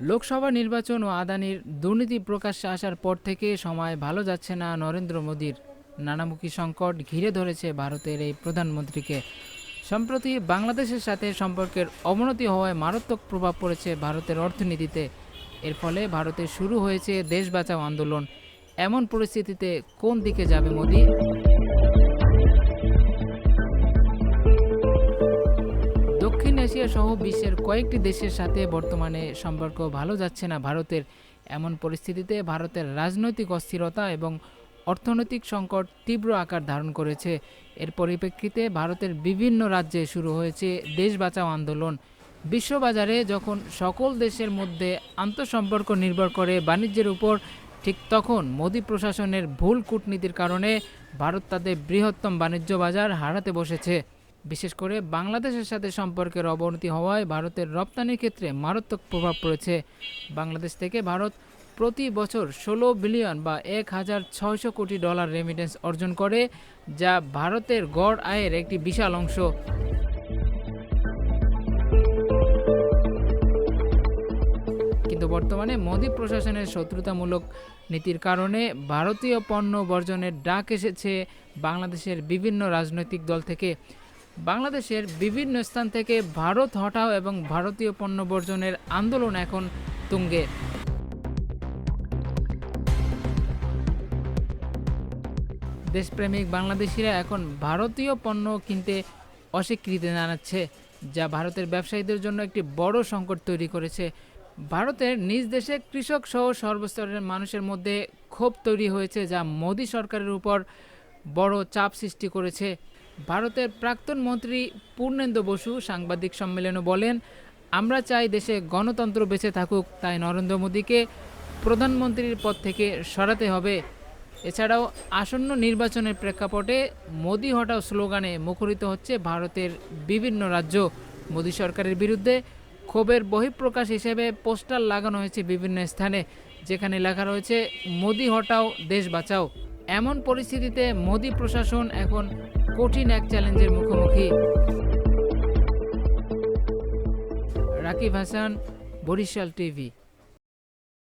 লোকসভা নির্বাচন ও আদানির দুর্নীতি প্রকাশ্যে আসার পর থেকে সময় ভালো যাচ্ছে না নরেন্দ্র মোদীর। নানামুখী সংকট ঘিরে ধরেছে ভারতের এই প্রধানমন্ত্রীকে। সম্প্রতি বাংলাদেশের সাথে সম্পর্কের অবনতি হওয়ায় মারাত্মক প্রভাব পড়েছে ভারতের অর্থনীতিতে। এর ফলে ভারতে শুরু হয়েছে দেশ বাঁচাও আন্দোলন। এমন পরিস্থিতিতে কোন দিকে যাবে মোদী? দক্ষিণ এশিয়া সহ বিশ্বের কয়েকটি দেশের সাথে বর্তমানে সম্পর্ক ভালো যাচ্ছে না ভারতের। এমন পরিস্থিতিতে ভারতের রাজনৈতিক অস্থিরতা এবং অর্থনৈতিক সংকট তীব্র আকার ধারণ করেছে। এর পরিপ্রেক্ষিতে ভারতের বিভিন্ন রাজ্যে শুরু হয়েছে দেশ বাঁচাও আন্দোলন। বিশ্ববাজারে যখন সকল দেশের মধ্যে আন্তঃসম্পর্ক নির্ভর করে বাণিজ্যের উপর, ঠিক তখন মোদী প্রশাসনের ভুল কূটনীতির কারণে ভারত তাদের বৃহত্তম বাণিজ্য বাজার হারাতে বসেছে। বিশেষ করে বাংলাদেশের সাথে সম্পর্কের অবনতি হওয়ায় ভারতের রপ্তানির ক্ষেত্রে মারাত্মক প্রভাব পড়েছে। বাংলাদেশ থেকে ভারত প্রতি বছর 16 বিলিয়ন বা $1,600 কোটি রেমিটেন্স অর্জন করে, যা ভারতের গড় আয়ের একটি বিশাল অংশ। কিন্তু বর্তমানে মোদী প্রশাসনের শত্রুতামূলক নীতির কারণে ভারতীয় পণ্য বর্জনের ডাক এসেছে বাংলাদেশের বিভিন্ন রাজনৈতিক দল থেকে। বাংলাদেশের বিভিন্ন স্থান থেকে ভারত হটাও এবং ভারতীয় পণ্য বর্জনের আন্দোলন এখন তুঙ্গে। দেশপ্রেমিক বাংলাদেশিরা এখন ভারতীয় পণ্য কিনতে অস্বীকৃতি জানাচ্ছে, যা ভারতের ব্যবসায়ীদের জন্য একটি বড় সংকট তৈরি করেছে। ভারতের নিজ দেশে কৃষক সহ সর্বস্তরের মানুষের মধ্যে ক্ষোভ তৈরি হয়েছে, যা মোদী সরকারের উপর বড় চাপ সৃষ্টি করেছে। ভারতের প্রাক্তন মন্ত্রী পূর্ণেন্দু বসু সাংবাদিক সম্মেলনে বলেন, আমরা চাই দেশে গণতন্ত্র বেঁচে থাকুক, তাই নরেন্দ্র মোদীকে প্রধানমন্ত্রীর পদ থেকে সরাতে হবে। এছাড়াও আসন্ন নির্বাচনের প্রেক্ষাপটে মোদী হটাও স্লোগানে মুখরিত হচ্ছে ভারতের বিভিন্ন রাজ্য। মোদী সরকারের বিরুদ্ধে ক্ষোভের বহিঃপ্রকাশ হিসেবে পোস্টার লাগানো হয়েছে বিভিন্ন স্থানে, যেখানে লেখা রয়েছে মোদী হটাও দেশ বাঁচাও। এমন পরিস্থিতিতে মোদী প্রশাসন এখন কঠিন এক চ্যালেঞ্জের মুখোমুখি। রাকিব হাসান, বরিশাল টিভি।